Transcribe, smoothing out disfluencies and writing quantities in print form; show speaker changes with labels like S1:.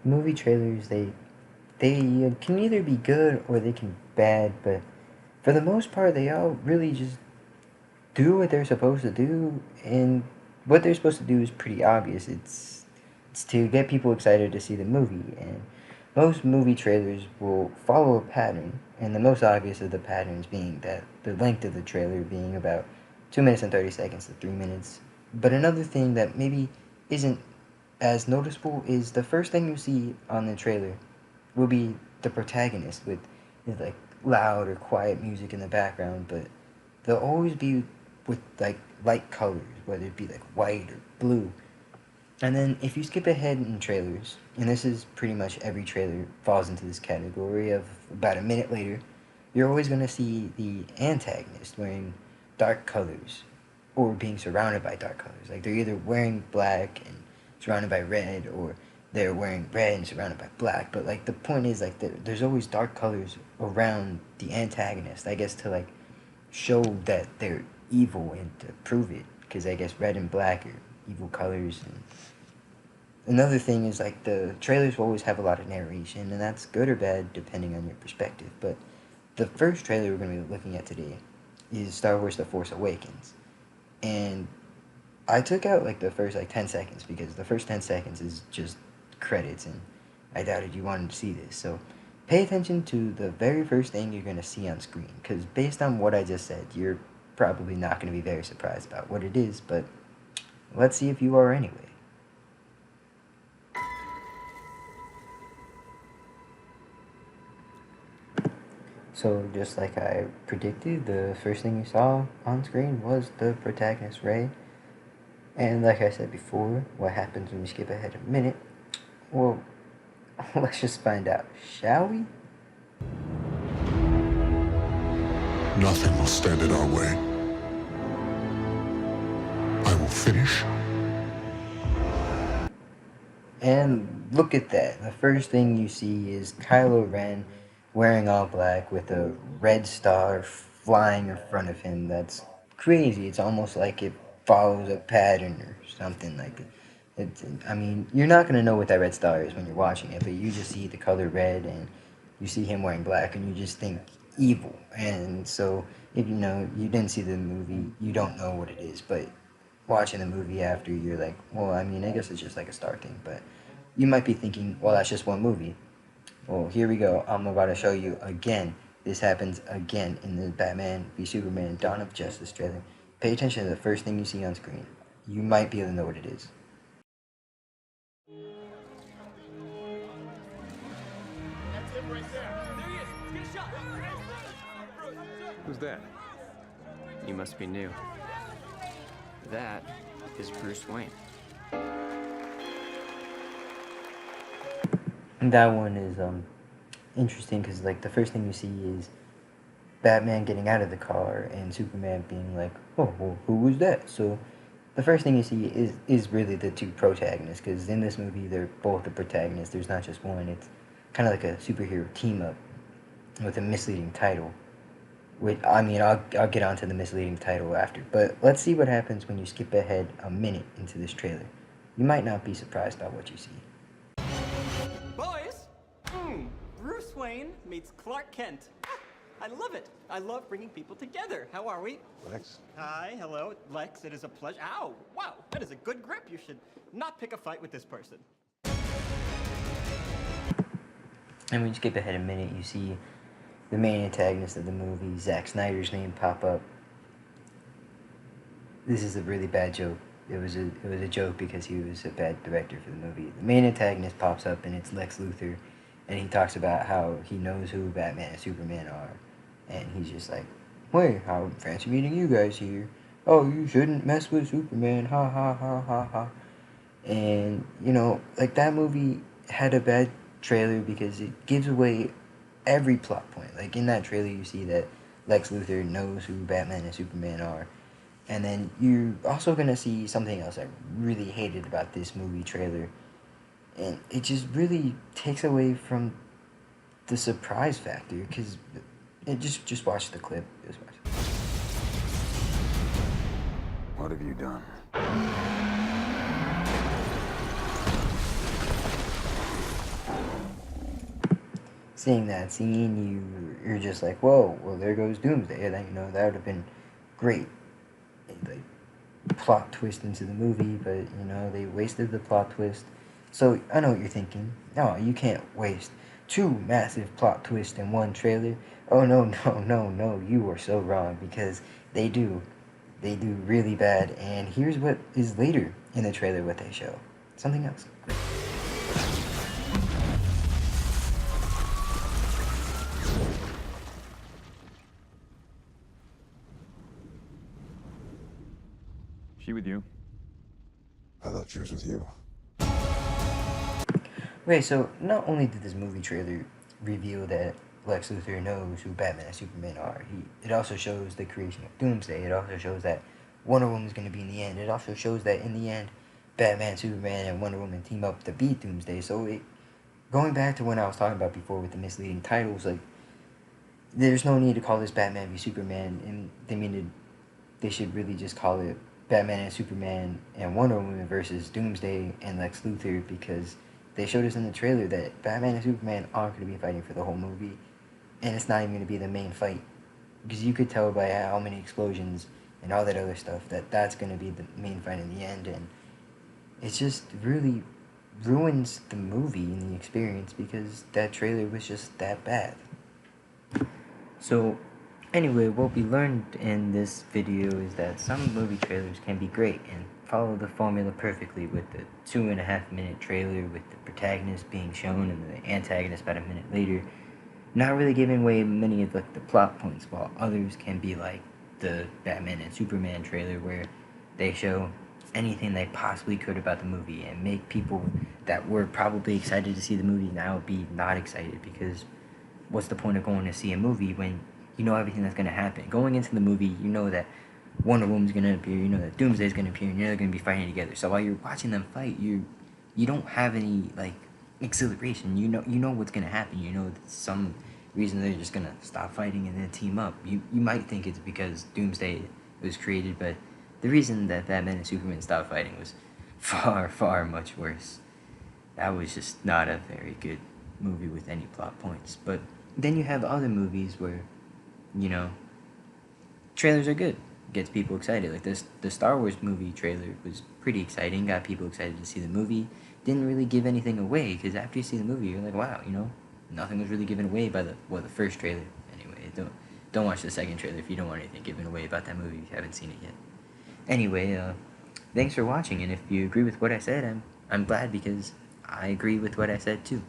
S1: movie trailers, they can either be good or they can be bad, but for the most part, they all really just do what they're supposed to do, and what they're supposed to do is pretty obvious. It's to get people excited to see the movie, and most movie trailers will follow a pattern, and the most obvious of the patterns being that the length of the trailer being about 2 minutes and 30 seconds to 3 minutes. But another thing that maybe isn't as noticeable is the first thing you see on the trailer will be the protagonist with like loud or quiet music in the background, but they'll always be with like light colors, whether it be like white or blue. And then if you skip ahead in trailers, and this is pretty much every trailer falls into this category of about a minute later, you're always going to see the antagonist wearing dark colors or being surrounded by dark colors. Like they're either wearing black and surrounded by red, or they're wearing red and surrounded by black. But like the point is like there's always dark colors around the antagonist, I guess, to like show that they're evil and to prove it, because I guess red and black are evil colors. And another thing is like the trailers will always have a lot of narration, and that's good or bad depending on your perspective. But the first trailer we're going to be looking at today is Star Wars The Force Awakens. And I took out like the first like 10 seconds because the first 10 seconds is just credits, and I doubted you wanted to see this. So pay attention to the very first thing you're going to see on screen, because based on what I just said, you're probably not going to be very surprised about what it is, but let's see if you are anyway. So just like I predicted, the first thing you saw on screen was the protagonist, Rey. And like I said before, what happens when you skip ahead a minute? Well, let's just find out, shall we?
S2: Nothing will stand in our way. I will finish.
S1: And look at that. The first thing you see is Kylo Ren wearing all black with a red star flying in front of him. That's crazy. It's almost like it follows a pattern or something like it. I mean, you're not going to know what that red star is when you're watching it, but you just see the color red and you see him wearing black and you just think evil. And so if you know you didn't see the movie, you don't know what it is, but watching the movie after, you're like, well, I mean, I guess it's just like a Star thing, but you might be thinking, well, that's just one movie. Well, here we go. I'm about to show you again. This happens again in the Batman v Superman Dawn of Justice trailer. Pay attention to the first thing you see on screen. You might be able to know what it is.
S3: That's him right there. There he is. Let's get a shot.
S4: Who's that? You must be new. That is Bruce Wayne.
S1: And that one is interesting because like the first thing you see is Batman getting out of the car and Superman being like, oh, well, who was that? So the first thing you see is really the two protagonists, because in this movie they're both the protagonists. There's not just one. It's kind of like a superhero team up with a misleading title. Which, I mean, I'll get onto the misleading title after, but let's see what happens when you skip ahead a minute into this trailer. You might not be surprised by what you see.
S5: Boys, Bruce Wayne meets Clark Kent. I love it. I love bringing people together. How are we?
S2: Lex?
S5: Hi, hello, Lex. It is a pleasure. Ow, wow, that is a good grip. You should not pick a fight with this person.
S1: And when you skip ahead a minute, you see the main antagonist of the movie, Zack Snyder's name, pop up. This is a really bad joke. It was a joke because he was a bad director for the movie. The main antagonist pops up and it's Lex Luthor, and he talks about how he knows who Batman and Superman are, and he's just like, "Wait, how fancy meeting you guys here. Oh, you shouldn't mess with Superman. Ha ha ha ha ha." And you know, like that movie had a bad trailer because it gives away every plot point. Like in that trailer, you see that Lex Luthor knows who Batman and Superman are. And then you're also going to see something else I really hated about this movie trailer. And it just really takes away from the surprise factor. Because just watch the clip. Just watch it.
S2: What have you done?
S1: seeing that scene, you're just like, whoa, well, there goes Doomsday. And, you know, that would have been great. Like, plot twist into the movie, but, you know, they wasted the plot twist. So, I know what you're thinking. No, you can't waste two massive plot twists in one trailer. Oh, no, no, no, no, you are so wrong, because they do. They do really bad, and here's what is later in the trailer what they show. Something else.
S6: She with you?
S2: I thought she was with you.
S1: Okay, so not only did this movie trailer reveal that Lex Luthor knows who Batman and Superman are, it also shows the creation of Doomsday. It also shows that Wonder Woman's going to be in the end. It also shows that in the end, Batman, Superman, and Wonder Woman team up to beat Doomsday. So going back to when I was talking about before with the misleading titles, like, there's no need to call this Batman v Superman, and they should really just call it Batman and Superman and Wonder Woman versus Doomsday and Lex Luthor, because they showed us in the trailer that Batman and Superman aren't going to be fighting for the whole movie, and it's not even going to be the main fight, because you could tell by how many explosions and all that other stuff that that's going to be the main fight in the end, and it just really ruins the movie and the experience because that trailer was just that bad. So, anyway, what we learned in this video is that some movie trailers can be great and follow the formula perfectly, with the 2.5-minute trailer with the protagonist being shown and the antagonist about a minute later, not really giving away many of the plot points, while others can be like the Batman and Superman trailer, where they show anything they possibly could about the movie and make people that were probably excited to see the movie now be not excited, because what's the point of going to see a movie when you know everything that's going to happen? Going into the movie, you know that Wonder Woman's going to appear, you know that Doomsday's going to appear, and you know they're going to be fighting together. So while you're watching them fight, you don't have any, like, exhilaration. You know what's going to happen. You know that some reason they're just going to stop fighting and then team up. You might think it's because Doomsday was created, but the reason that Batman and Superman stopped fighting was far, far much worse. That was just not a very good movie with any plot points. But then you have other movies where, you know, trailers are good, gets people excited. Like the Star Wars movie trailer was pretty exciting, got people excited to see the movie. Didn't really give anything away, because after you see the movie, you're like, wow, you know, nothing was really given away by the first trailer. Anyway, don't watch the second trailer if you don't want anything given away about that movie if you haven't seen it yet. Anyway, thanks for watching, and if you agree with what I said, I'm glad, because I agree with what I said too.